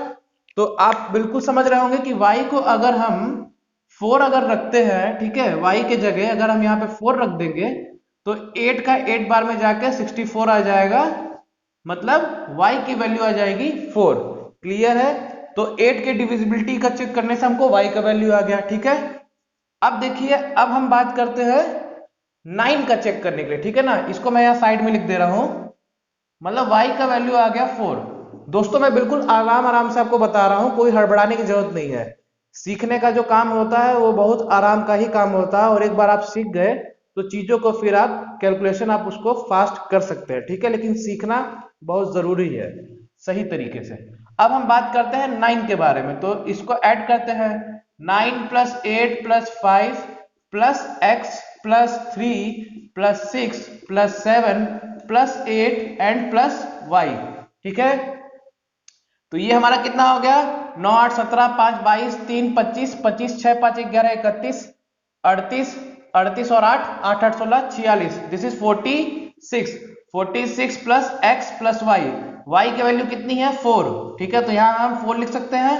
तो आप बिल्कुल समझ रहे होंगे कि y को अगर हम 4 अगर रखते हैं, ठीक है, y के जगह अगर हम यहाँ पे 4 रख देंगे तो 8 का 8 बार में जाके 64 आ जाएगा, मतलब y की वैल्यू आ जाएगी 4, क्लियर है। तो 8 के डिविजिबिलिटी का चेक करने से हमको y का वैल्यू आ गया, ठीक है। अब देखिए अब हम बात करते हैं 9 का चेक करने के लिए, ठीक है ना। इसको मैं यहाँ साइड में लिख दे रहा हूं, मतलब y का वैल्यू आ गया 4। दोस्तों मैं बिल्कुल आराम आराम से आपको बता रहा हूं, कोई हड़बड़ाने की जरूरत नहीं है। सीखने का जो काम होता है वो बहुत आराम का ही काम होता है, और एक बार आप सीख गए तो चीजों को फिर आप कैलकुलेशन आप उसको फास्ट कर सकते हैं, ठीक है। लेकिन सीखना बहुत जरूरी है सही तरीके से। अब हम बात करते हैं 9 के बारे में, तो इसको ऐड करते हैं 9 plus 8 plus 5 plus x plus 3 plus 6 plus 7 plus 8 and plus y, ठीक है। तो ये हमारा कितना हो गया 9 8 17 5 22 3 25 25 6 5 11 31 38 38 और 8 8 8 16 46, this is 46 46 plus x plus y की वैल्यू कितनी है 4, ठीक है। तो यहाँ हम 4 लिख सकते हैं,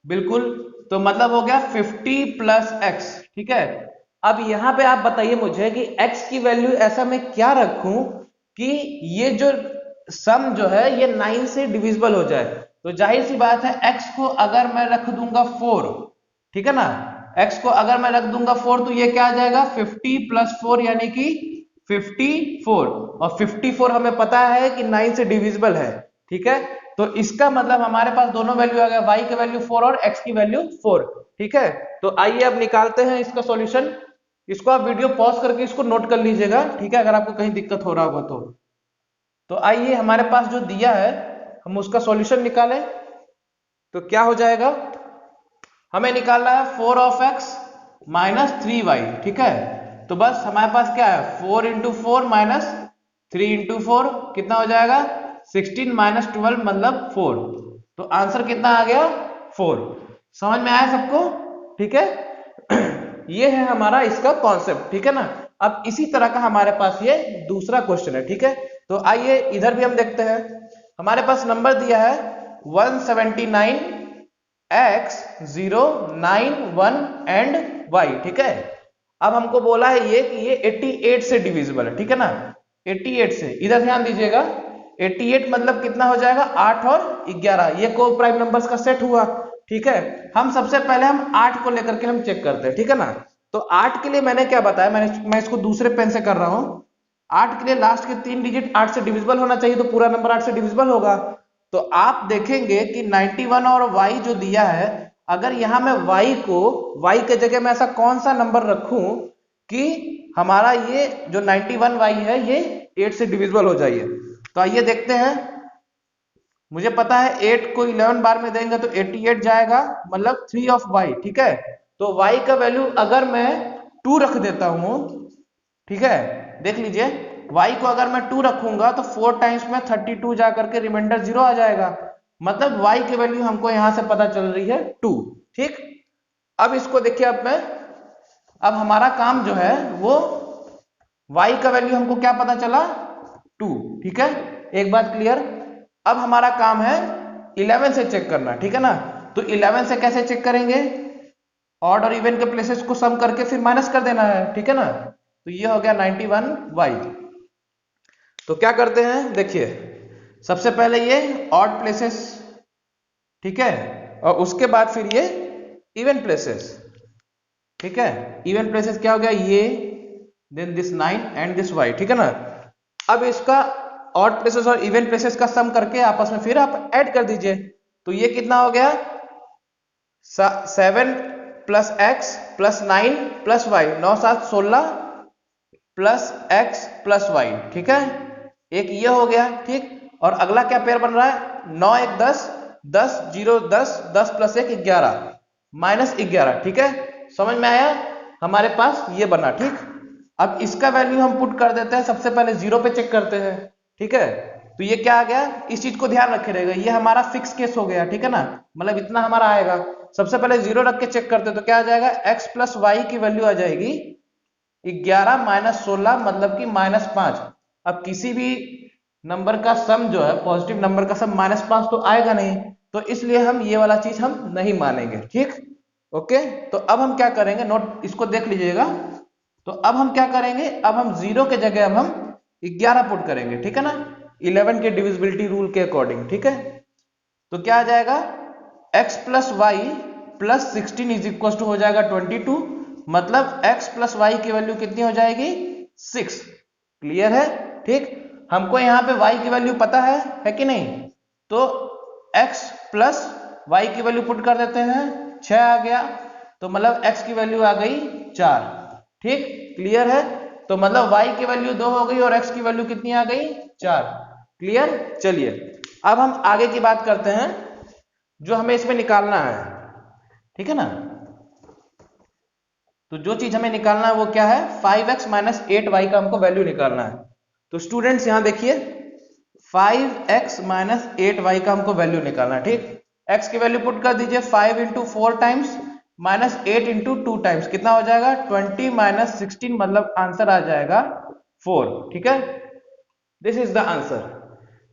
बिल्कुल। तो मतलब हो गया 50 प्लस x, ठीक है। अब यहाँ पे आप बताइए मुझे कि x की वैल्यू ऐसा मैं क्या रखूं कि ये जो सम जो है ये 9 से डिविजिबल हो जाए। तो जाहिर सी बात है x को अगर मैं रख दूंगा 4, ठीक है ना, x को अगर मैं रख दूंगा 4 तो ये क्या आ जाएगा 50 प्लस 4 यानी कि 54, और 54 हमें पता है कि 9 से डिविजिबल है, ठीक है। तो इसका मतलब हमारे पास दोनों वैल्यू आ गया, y की वैल्यू 4 और x की वैल्यू 4, ठीक है। तो आइए अब निकालते हैं इसका सॉल्यूशन। इसको आप वीडियो पॉज करके इसको नोट कर लीजिएगा, ठीक है, अगर आपको कहीं दिक्कत हो रहा होगा तो आइए हमारे पास जो दिया है हम उसका सॉल्यूशन निकालें। तो क्या हो जाएगा, हमें निकालना है 4 ऑफ x माइनस 3y, ठीक है। तो बस हमारे पास क्या है 4 इंटू 4 माइनस 3 इंटू 4 कितना हो जाएगा 16 माइनस 12 मतलब 4। तो आंसर कितना आ गया 4। समझ में आया सबको, ठीक है। ये है हमारा इसका कॉन्सेप्ट, ठीक है ना। अब इसी तरह का हमारे पास ये दूसरा क्वेश्चन है, ठीक है। तो आइए इधर भी हम देखते हैं। हमारे पास नंबर दिया है 179 x 0 9 1 एंड y, ठीक है। अब हमको बोला है ये कि ये 88 से डिविजिबल है, ठीक है ना, 88 से। इधर ध्यान दीजिएगा 88 मतलब कितना हो जाएगा 8 और 11, ये को प्राइम नंबर्स का सेट हुआ, ठीक है। हम सबसे पहले हम 8 को लेकर के हम चेक करते हैं, ठीक है ना। तो 8 के लिए मैंने क्या बताया, मैं इसको दूसरे पेन से कर रहा हूं। 8 के लिए लास्ट के 3 डिजिट 8 से डिविजिबल होना चाहिए, तो पूरा नंबर 8 से डिविजिबल होगा। तो आप देखेंगे कि 91 और y जो दिया है, अगर यहां मैं y के जगह में ऐसा कौन सा नंबर रखूं कि हमारा ये जो 91y है ये 8 से डिविजिबल हो जाए। तो आइए देखते हैं। मुझे पता है 8 को 11 बार में देंगे तो 88 जाएगा, मतलब 3 ऑफ y, ठीक है। तो y का वैल्यू अगर मैं 2 रख देता हूं, ठीक है, देख लीजिए y को अगर मैं 2 रखूंगा तो 4 टाइम्स में 32 जाकर के रिमाइंडर 0 आ जाएगा, मतलब y की वैल्यू हमको यहां से पता चल रही है 2, ठीक। अब इसको देखिए, अब हमारा काम जो है वो y का वैल्यू हमको क्या पता चला 2, ठीक है, एक बात क्लियर। अब हमारा काम है 11 से चेक करना, ठीक है ना। तो 11 से कैसे चेक करेंगे, ऑड और इवन के प्लेसेस को सम करके फिर माइनस कर देना है, ठीक है ना। तो ये हो गया 91y। तो क्या करते हैं देखिए, सबसे पहले ये ऑड प्लेसेस, ठीक है, और उसके बाद फिर ये इवन प्लेसेस, ठीक है। इवन प्लेसेस क्या हो गया ये, then this 9 and this y, ठीक है ना। अब इसका ऑड प्लेसेस और इवन प्लेसेस का सम करके आपस में फिर आप ऐड कर दीजिए। तो ये कितना हो गया 7 plus x plus 9 plus y, 9 7 16 plus x plus y, ठीक है, एक ये हो गया, ठीक। और अगला क्या पेयर बन रहा है, 9 1 10 10 0 10 10 प्लस 1 11 माइनस 11, ठीक है, समझ में आया, हमारे पास ये बना, ठीक। अब इसका वैल्यू हम पुट कर देते हैं, सबसे पहले 0 पे चेक करते हैं, ठीक है। तो ये क्या आ गया, इस चीज को ध्यान रखे रहेगा, ये हमारा फिक्स केस हो गया, ठीक है ना, मतलब इतना हमारा आएगा। सबसे पहले 0 रख के चेक करते हैं, तो क्या आ जाएगा, x प्लस वाई की वैल्यू आ जाएगी 11 माइनस 16 मतलब कि -5। अब किसी भी नंबर का सम जो है, पॉजिटिव नंबर का सम -5 तो आएगा नहीं, तो इसलिए हम ये वाला चीज हम नहीं मानेंगे, ठीक। ओके, तो अब हम क्या करेंगे, नोट इसको देख लीजिएगा। तो अब हम क्या करेंगे, अब हम 0 के जगह अब हम 11 पुट करेंगे, ठीक है ना, 11 के डिविजिबिलिटी रूल के अकॉर्डिंग, ठीक है। तो क्या आ जाएगा, x plus y plus 16 is equal to हो जाएगा 22, मतलब x प्लस वाई की वैल्यू कितनी हो जाएगी, 6। क्लियर है, ठीक। हमको यहाँ पे y की वैल्यू पता है कि नहीं, तो x प्लस वाई की वैल्यू पुट कर देते हैं, 6 आ गया, तो मतलब x की वैल्यू आ गई 4, ठीक। क्लियर है, तो मतलब y की वैल्यू 2 हो गई और x की वैल्यू कितनी आ गई, 4। क्लियर, चलिए अब हम आगे की बात करते हैं, जो हमें इसमें निकालना है, ठीक है ना। तो जो चीज हमें निकालना है वो क्या है, 5x माइनस 8y का हमको वैल्यू निकालना है। तो स्टूडेंट्स यहां देखिए, 5x माइनस 8y का हमको वैल्यू निकालना है, ठीक। x की वैल्यू पुट कर दीजिए, 5 into 4 times minus 8 into 2 times, कितना हो जाएगा, 20 माइनस 16, मतलब आंसर आ जाएगा 4, ठीक है। This is the answer.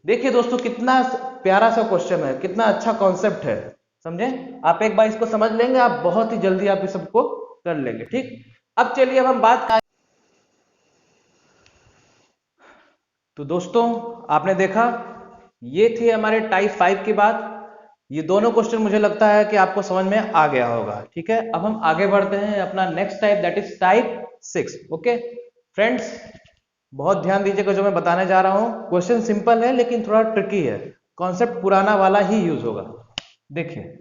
देखिए दोस्तों, कितना प्यारा सा क्वेश्चन है, कितना अच्छा कॉन्सेप्ट है, समझे। आप एक बार इसको समझ लेंगे, आप बहुत ही जल्दी आप इस सबको कर लेंगे, ठीक। अब चलिए अब हम बात, तो दोस्तों आपने देखा, ये थी हमारे टाइप 5 की बात। ये दोनों क्वेश्चन मुझे लगता है कि आपको समझ में आ गया होगा, ठीक है। अब हम आगे बढ़ते हैं अपना next type, that is type 6। Okay friends, बहुत ध्यान दीजिएगा जो मैं बताने जा रहा हूं, क्वेश्चन सिंपल है लेकिन थोड़ा ट्रिकी है, कॉन्सेप्ट पुराना वाला ही यूज होगा। देखिए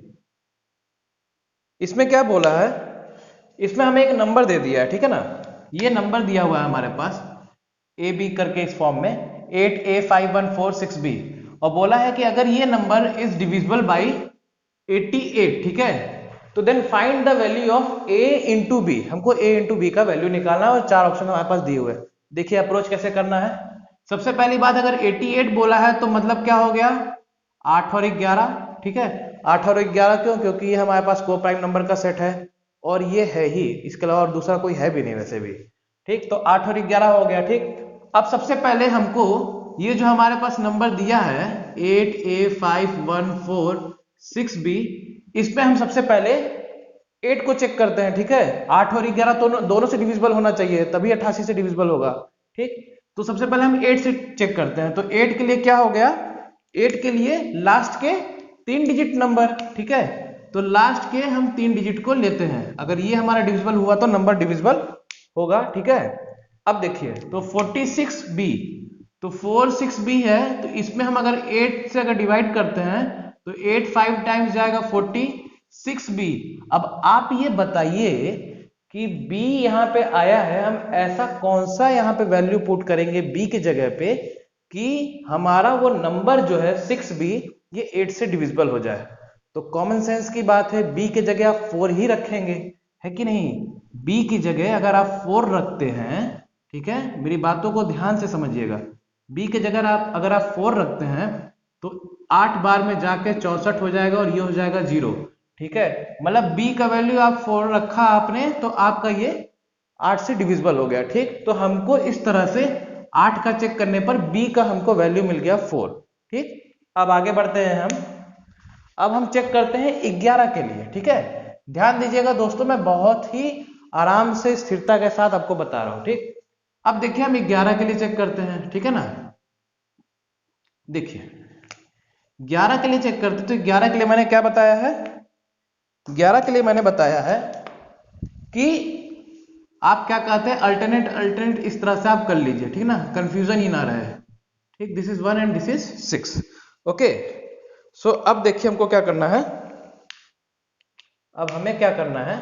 इसमें क्या बोला है, इसमें हमें एक नंबर दे दिया है, ठीक है ना, ये नंबर दिया हुआ है हमारे पास ए बी करके इस फॉर्म में 8A5146B, और बोला है कि अगर ये नंबर इज डिविजिबल बाई 88, ठीक है, तो then find the value of a into b. हमको a इंटू बी का वैल्यू निकालना है और 4 ऑप्शन हमारे पास दिए हुए हैं। देखिए अप्रोच कैसे करना है। सबसे पहली बात, अगर 88 बोला है तो मतलब क्या हो गया, 8 और 11, ठीक है। 8 और 11 क्यों, क्योंकि ये हमारे पास को प्राइम नंबर का सेट है और ये है ही, इसके अलावा और दूसरा कोई है भी नहीं वैसे भी, ठीक। तो 8 और 11 हो गया, ठीक। अब सबसे पहले हमको ये जो हमारे पास नंबर दिया है 8A5146B, इसमें हम सबसे पहले 8 को चेक करते हैं, ठीक है। 8 और 11 तो दोनों से डिविजिबल होना चाहिए, तभी 88 से डिविजिबल होगा, ठीक। तो सबसे पहले हम 8 से चेक करते हैं, तो 8 के लिए क्या हो गया, 8 के लिए लास्ट के 3 डिजिट नंबर, ठीक है। तो लास्ट के हम 3 डिजिट को लेते हैं, अगर ये हमारा डिविजिबल हुआ तो नंबर डिविजिबल होगा, ठीक है। अब देखिए, तो 46B, तो 46B है, तो इसमें हम अगर 8 से अगर डिवाइड करते हैं तो 8 5 टाइम्स जाएगा 46B। अब आप ये बताइए कि B यहाँ पे आया है, हम ऐसा कौन सा यहाँ पे वैल्यू पुट करेंगे B की जगह पे कि हमारा वो नंबर जो है 6B ये 8 से डिविजिबल हो जाए। तो कॉमन सेंस की बात है, B की जगह आप 4 ही रखेंगे, है कि नहीं। B की जगह अगर आप 4 रखते हैं, ठीक है, मेरी बातों को ध्यान से समझिएगा, B की जगह अगर आप 4 रखते हैं तो 8 बार में जाके 64 हो जाएगा और ये हो जाएगा 0, ठीक है। मतलब B का वैल्यू आप 4 रखा आपने तो आपका ये 8 से डिविजिबल हो गया, ठीक। तो हमको इस तरह से 8 का चेक करने पर B का हमको वैल्यू मिल गया 4, ठीक। अब आगे बढ़ते हैं हम, अब हम चेक करते हैं 11 के लिए, ठीक है। ध्यान दीजिएगा दोस्तों, मैं बहुत ही आराम से स्थिरता के साथ आपको बता रहा हूं, ठीक। अब देखिए हम 11 के लिए चेक करते हैं, ठीक है ना। देखिए 11 के लिए चेक करते, तो 11 के लिए मैंने क्या बताया है, 11 के लिए मैंने बताया है कि आप क्या कहते हैं, अल्टरनेट इस तरह से आप कर लीजिए, ठीक ना, कंफ्यूजन ही ना रहे, ठीक। This is 1 and this is 6, okay. So अब देखिए हमको क्या करना है, अब हमें क्या करना है,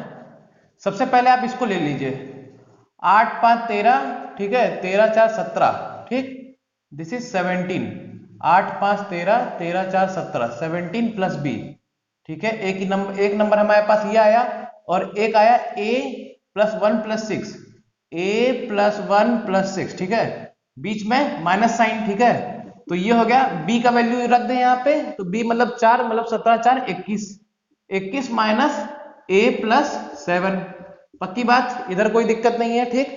सबसे पहले आप इसको ले लीजिए, 8 5 13, ठीक है, 13 4 17, ठीक, दिस इज 17, 8 5 13, 13 4 17, 17 प्लस बी, ठीक है, एक नंबर हमारे पास ये आया, और एक आया a plus 1 plus 6, a plus 1 plus 6, ठीक है, बीच में माइनस साइन, ठीक है, तो ये हो गया b का वैल्यू रख दें यहाँ पे, तो b मतलब 4, मतलब 17 4 21, 21 माइनस a प्लस 7, पक्की बात, इधर कोई दिक्कत नहीं है, ठीक।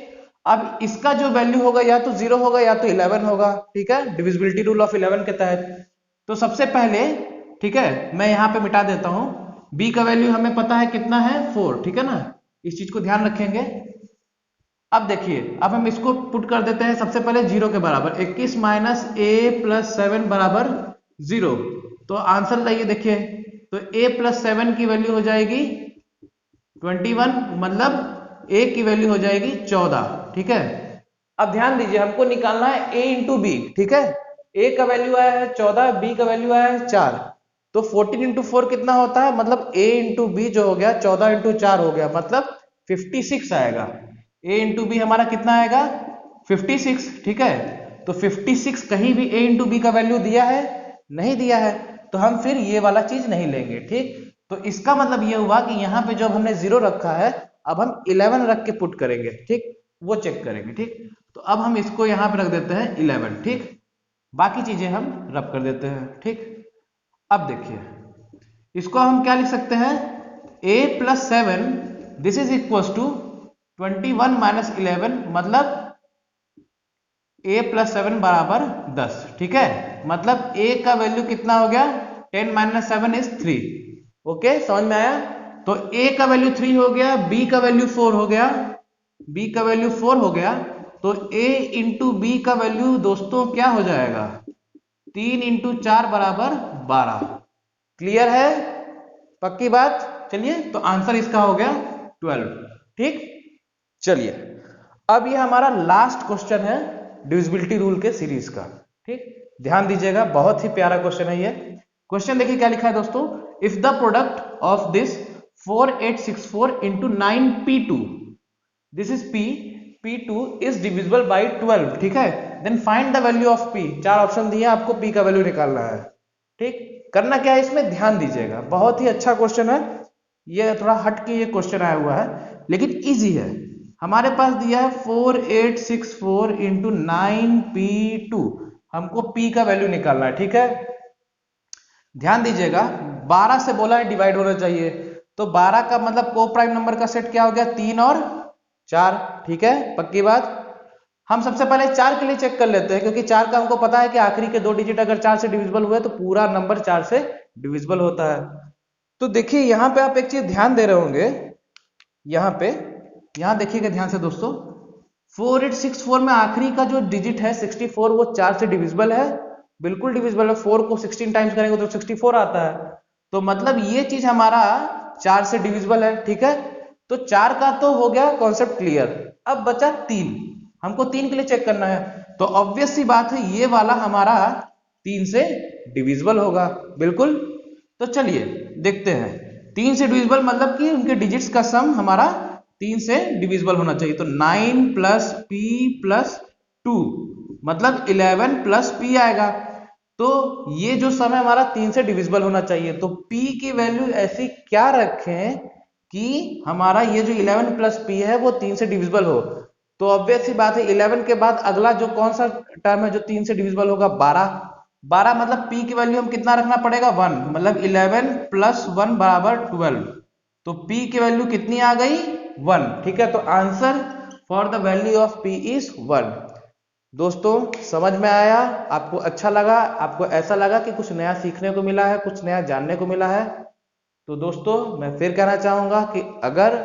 अब इसका जो वैल्यू होगा या तो 0 होगा या तो 11 होगा, ठीक है, डिविजिबिलिटी रूल ऑफ 11 के तहत। तो सबसे पहले, ठीक है, मैं यहाँ पे मिटा देता हूं, b का वैल्यू हमें पता है कितना है 4, ठीक है ना, इस चीज को ध्यान रखेंगे। अब देखिए, अब हम इसको पुट कर देते हैं सबसे पहले 0 के बराबर, 21 माइनस a प्लस 7 बराबर 0, तो आंसर लाइए देखिए, तो a प्लस 7 की वैल्यू हो जाएगी 21, मतलब a की वैल्यू हो जाएगी 14, ठीक है। अब ध्यान दीजिए, हमको निकालना है a इंटू बी, ठीक है, a का वैल्यू आया है 14, b का वैल्यू आया है 4, तो 14 इंटू 4 कितना होता है, मतलब a इंटू बी जो हो गया 14 इंटू 4 हो गया, मतलब 56 आएगा, a इंटू बी हमारा कितना आएगा 56, ठीक है। तो 56 कहीं भी a इंटू बी का वैल्यू दिया है, नहीं दिया है, तो हम फिर ये वाला चीज नहीं लेंगे, ठीक। तो इसका मतलब ये हुआ कि यहाँ पे जब हमने 0 रखा है, अब हम 11 रख के पुट करेंगे, ठीक, वो चेक करेंगे, ठीक। तो अब हम इसको यहाँ पे रख देते हैं 11, ठीक, बाकी चीजें हम रब कर देते हैं, ठीक। अब देखिए, इसको हम क्या लिख सकते हैं, a plus 7, this is equal to 21 minus 11, मतलब a प्लस 7 बराबर 10, ठीक है, मतलब a का वैल्यू कितना हो गया, 10 माइनस 7 इज 3, ओके, समझ में आया। तो a का वैल्यू 3 हो गया, b का वैल्यू 4 हो गया, b का वैल्यू 4 हो गया, तो a इंटू बी का वैल्यू दोस्तों क्या हो जाएगा, 3 इंटू 4 बराबर 12, क्लियर है, पक्की बात। चलिए, तो आंसर इसका हो गया 12, ठीक। चलिए, अब ये हमारा लास्ट क्वेश्चन है डिविजिबिलिटी रूल के सीरीज का, ठीक, ध्यान दीजिएगा, बहुत ही प्यारा क्वेश्चन है ये। क्वेश्चन देखिए क्या लिखा है दोस्तों, if the product of this 4864 into 9p2, this is p, p2 is divisible by 12, ठीक है, then find the value of p, 4 option दिए, आपको p का वैल्यू निकालना है, ठीक। करना क्या है इसमें, ध्यान दीजिएगा, बहुत ही अच्छा क्वेश्चन है ये, थोड़ा हट के ये क्वेश्चन आया हुआ है, लेकिन इजी है। हमारे पास दिया है 4864 इंटू 9p2, हमको p का वैल्यू निकालना है, ठीक है। ध्यान दीजिएगा, 12 से बोला है डिवाइड होना चाहिए, तो 12 का मतलब को प्राइम नंबर का सेट क्या हो गया, 3 और 4, ठीक है, पक्की बात। हम सबसे पहले 4 के लिए चेक कर लेते हैं, क्योंकि 4 का हमको पता है कि आखिरी के 2 डिजिट अगर 4 से डिविजिबल हुए तो पूरा नंबर 4 से डिविजिबल होता है। तो देखिए यहाँ पे आप एक चीज ध्यान दे रहे होंगे, यहाँ देखिएगा ध्यान से दोस्तों, 4864 में आखिरी का जो डिजिट है 64, वो 4 से डिविजिबल है, बिल्कुल डिविजिबल है, 4 को 16 टाइम्स करेंगे तो 64 आता है, तो मतलब ये चीज हमारा 4 से डिविजिबल है, ठीक है। तो 4 का तो हो गया कॉन्सेप्ट क्लियर, अब बचा 3, हमको 3 के लिए चेक करना है, तो ऑब्वियस सी बात है ये वाला हमारा 3 से डिविजिबल होगा, बिल्कुल। तो चलिए देखते हैं, 3 से डिविजिबल मतलब कि उनके डिजिट्स का सम हमारा 3 से डिविजिबल होना चाहिए, तो 9 प्लस p प्लस 2 मतलब 11 प्लस p आएगा, तो ये जो सम है हमारा 3 से डिविजिबल होना चाहिए, तो p की वैल्यू ऐसी क्या रखें कि हमारा ये जो 11 प्लस p है वो 3 से डिविजिबल हो। तो ऑब्वियस सी बात है 11 के बाद अगला जो कौन सा टर्म है जो 3 से डिविजिबल होगा, 12 मतलब p की वैल्यू हम कितना रखना पड़ेगा, 1, मतलब 11 प्लस 1 बराबर 12, तो p की वैल्यू कितनी आ गई, 1, ठीक है। तो answer for the value of p is 1। दोस्तों समझ में आया, आपको अच्छा लगा, आपको ऐसा लगा कि कुछ नया सीखने को मिला है, कुछ नया जानने को मिला है, तो दोस्तों मैं फिर कहना चाहूंगा कि अगर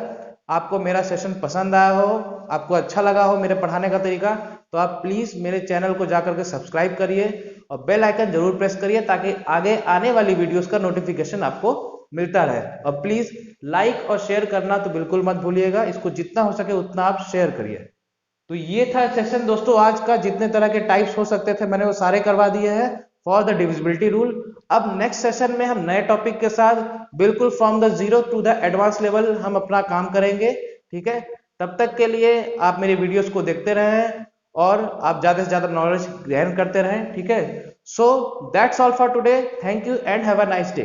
आपको मेरा सेशन पसंद आया हो, आपको अच्छा लगा हो मेरे पढ़ाने का तरीका, तो आप प्लीज मेरे चैनल को जाकर के सब्सक्राइब करिए और बेल आइकन जरूर प्रेस करिए, ताकि आगे आने वाली वीडियोस का नोटिफिकेशन आपको मिलता रहे। और प्लीज लाइक और शेयर करना तो बिल्कुल मत भूलिएगा, इसको जितना हो सके उतना आप शेयर करिए। तो ये था सेशन दोस्तों आज का, जितने तरह के टाइप्स हो सकते थे मैंने वो सारे करवा दिए हैं। For the divisibility rule. अब नेक्स्ट सेशन में हम नए टॉपिक के साथ बिल्कुल from the zero to the advance level हम अपना काम करेंगे, ठीक है। तब तक के लिए आप मेरी वीडियोस को देखते रहें और आप ज्यादा से ज्यादा नॉलेज ग्रहण करते रहें, ठीक है। So that's all for today, thank you and have a nice day.